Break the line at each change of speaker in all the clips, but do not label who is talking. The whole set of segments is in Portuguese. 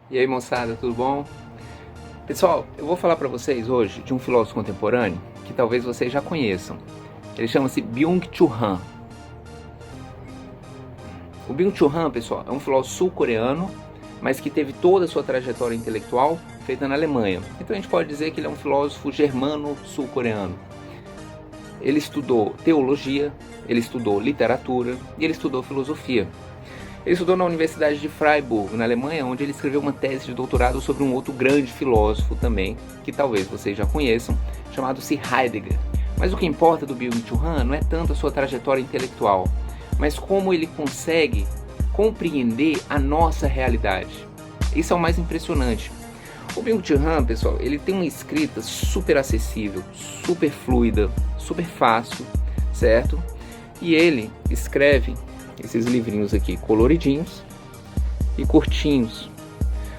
E aí, moçada, tudo bom? Pessoal, eu vou falar para vocês hoje de um filósofo contemporâneo que talvez vocês já conheçam. Ele chama-se Byung-Chul Han. O Byung-Chul Han, pessoal, é um filósofo sul-coreano, mas que teve toda a sua trajetória intelectual feita na Alemanha. Então a gente pode dizer que ele é um filósofo germano-sul-coreano. Ele estudou teologia, ele estudou literatura e ele estudou filosofia. Ele estudou na Universidade de Freiburg, na Alemanha, onde ele escreveu uma tese de doutorado sobre um outro grande filósofo também, que talvez vocês já conheçam, chamado-se Heidegger. Mas o que importa do Byung-Chul Han não é tanto a sua trajetória intelectual, mas como ele consegue compreender a nossa realidade. Isso é o mais impressionante. O Byung-Chul Han, pessoal, ele tem uma escrita super acessível, super fluida, super fácil, certo? E ele escreve esses livrinhos aqui, coloridinhos e curtinhos,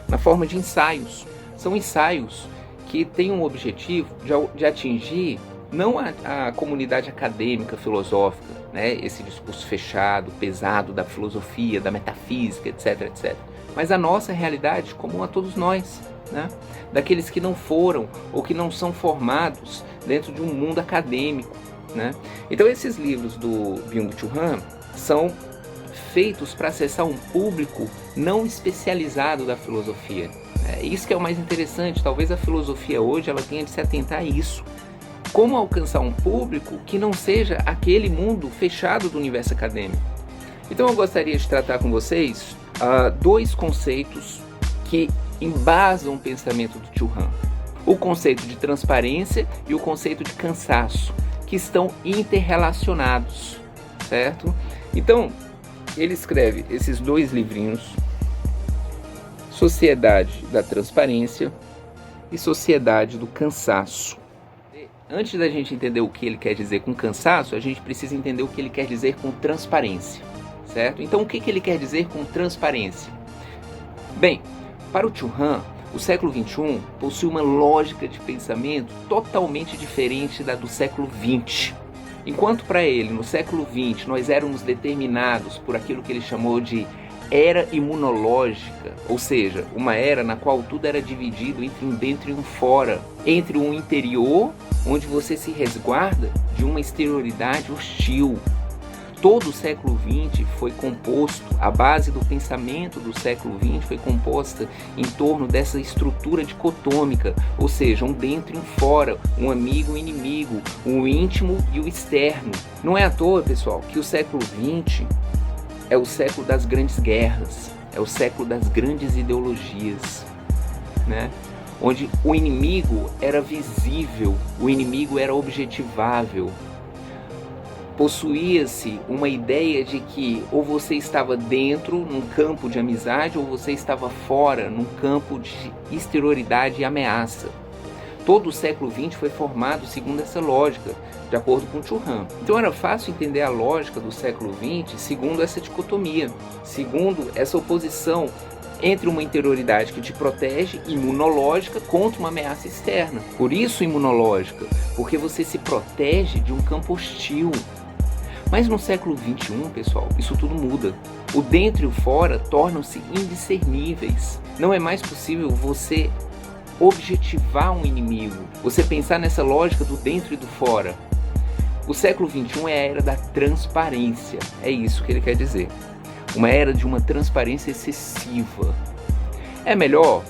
na forma de ensaios. São ensaios que têm um objetivo de atingir não a comunidade acadêmica filosófica, né? Esse discurso fechado, pesado da filosofia, da metafísica, etc, etc. Mas a nossa realidade comum a todos nós, né? Daqueles que não foram ou que não são formados dentro de um mundo acadêmico, né? Então esses livros do Byung-Chul Han são feitos para acessar um público não especializado da filosofia. É isso que é o mais interessante. Talvez a filosofia hoje ela tenha de se atentar a isso. Como alcançar um público que não seja aquele mundo fechado do universo acadêmico. Então eu gostaria de tratar com vocês dois conceitos que embasam o pensamento do Chul Han. O conceito de transparência e o conceito de cansaço, que estão interrelacionados, certo? Então, ele escreve esses dois livrinhos, Sociedade da Transparência e Sociedade do Cansaço. Antes da gente entender o que ele quer dizer com cansaço, a gente precisa entender o que ele quer dizer com transparência, certo? Então, o que ele quer dizer com transparência? Bem, para o Chul Han, o século XXI possui uma lógica de pensamento totalmente diferente da do século XX. Enquanto para ele, no século XX, nós éramos determinados por aquilo que ele chamou de era imunológica, ou seja, uma era na qual tudo era dividido entre um dentro e um fora, entre um interior, onde você se resguarda, de uma exterioridade hostil. Todo o século XX foi composto, a base do pensamento do século XX foi composta em torno dessa estrutura dicotômica, ou seja, um dentro e um fora, um amigo e um inimigo, o íntimo e o externo. Não é à toa, pessoal, que o século XX é o século das grandes guerras, é o século das grandes ideologias, né? Onde o inimigo era visível, o inimigo era objetivável. Possuía-se uma ideia de que ou você estava dentro, num campo de amizade, ou você estava fora, num campo de exterioridade e ameaça. Todo o século XX foi formado segundo essa lógica, de acordo com Chul Han. Então era fácil entender a lógica do século XX segundo essa dicotomia, segundo essa oposição entre uma interioridade que te protege, imunológica, contra uma ameaça externa. Por isso imunológica, porque você se protege de um campo hostil. Mas no século XXI, pessoal, isso tudo muda. O dentro e o fora tornam-se indiscerníveis. Não é mais possível você objetivar um inimigo, você pensar nessa lógica do dentro e do fora. O século XXI é a era da transparência, é isso que ele quer dizer. Uma era de uma transparência excessiva. É melhor?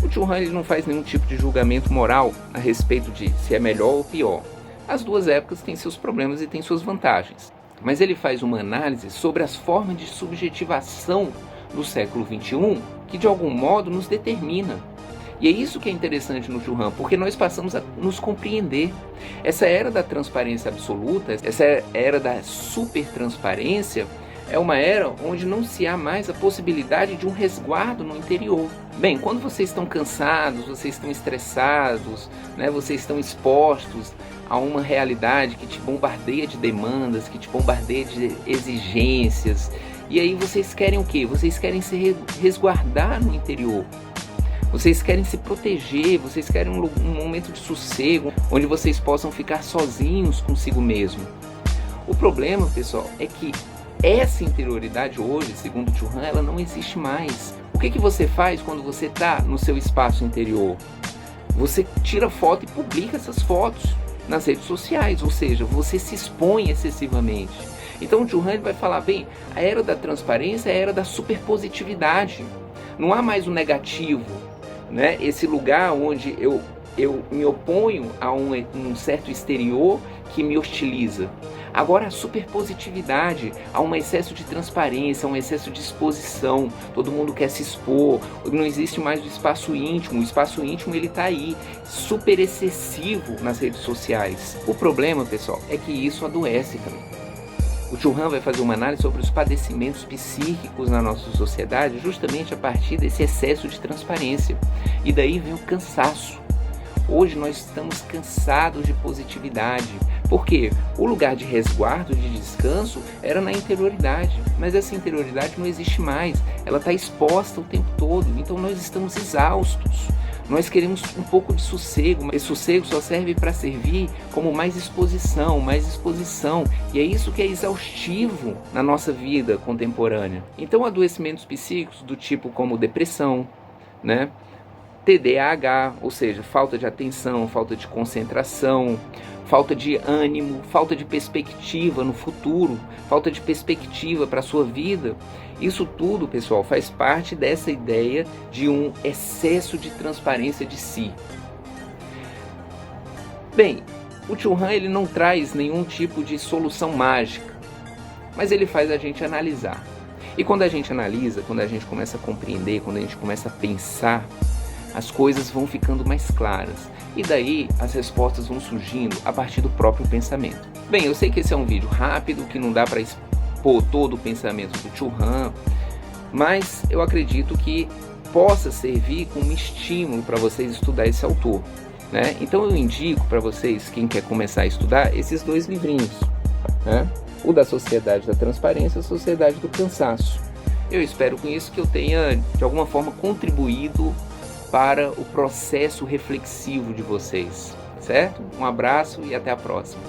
O Chul Han ele não faz nenhum tipo de julgamento moral a respeito de se é melhor ou pior. As duas épocas têm seus problemas e têm suas vantagens. Mas ele faz uma análise sobre as formas de subjetivação do século XXI que de algum modo nos determina. E é isso que é interessante no Chul Han, porque nós passamos a nos compreender. Essa era da transparência absoluta, essa era da supertransparência, é uma era onde não se há mais a possibilidade de um resguardo no interior. Bem, quando vocês estão cansados, vocês estão estressados, né, vocês estão expostos a uma realidade que te bombardeia de demandas, que te bombardeia de exigências, e aí vocês querem o quê? Vocês querem se resguardar no interior. Vocês querem se proteger, vocês querem um momento de sossego, onde vocês possam ficar sozinhos consigo mesmo. O problema, pessoal, é que essa interioridade hoje, segundo Chul Han, ela não existe mais. O que você faz quando você está no seu espaço interior? Você tira foto e publica essas fotos nas redes sociais, ou seja, você se expõe excessivamente. Então o Chul Han vai falar, bem, a era da transparência é a era da superpositividade. Não há mais o negativo, né? Esse lugar onde eu me oponho a um certo exterior que me hostiliza. Agora a superpositividade, há um excesso de transparência, um excesso de exposição, todo mundo quer se expor, não existe mais o espaço íntimo ele está aí, super excessivo nas redes sociais. O problema, pessoal, é que isso adoece também. O Chul Han vai fazer uma análise sobre os padecimentos psíquicos na nossa sociedade justamente a partir desse excesso de transparência. E daí vem o cansaço. Hoje nós estamos cansados de positividade. Por quê? O lugar de resguardo, de descanso, era na interioridade. Mas essa interioridade não existe mais. Ela está exposta o tempo todo. Então nós estamos exaustos. Nós queremos um pouco de sossego, mas esse sossego só serve para servir como mais exposição. E é isso que é exaustivo na nossa vida contemporânea. Então adoecimentos psíquicos do tipo como depressão, né? TDAH, ou seja, falta de atenção, falta de concentração, falta de ânimo, falta de perspectiva no futuro, falta de perspectiva para a sua vida. Isso tudo, pessoal, faz parte dessa ideia de um excesso de transparência de si. Bem, o Chul Han ele não traz nenhum tipo de solução mágica, mas ele faz a gente analisar. E quando a gente analisa, quando a gente começa a compreender, quando a gente começa a pensar, as coisas vão ficando mais claras. E daí as respostas vão surgindo a partir do próprio pensamento. Bem, eu sei que esse é um vídeo rápido, que não dá para expor todo o pensamento do Chul Han, mas eu acredito que possa servir como estímulo para vocês estudar esse autor, né? Então eu indico para vocês, quem quer começar a estudar, esses dois livrinhos, né? O da Sociedade da Transparência e a Sociedade do Cansaço. Eu espero com isso que eu tenha de alguma forma contribuído para o processo reflexivo de vocês, certo? Um abraço e até a próxima.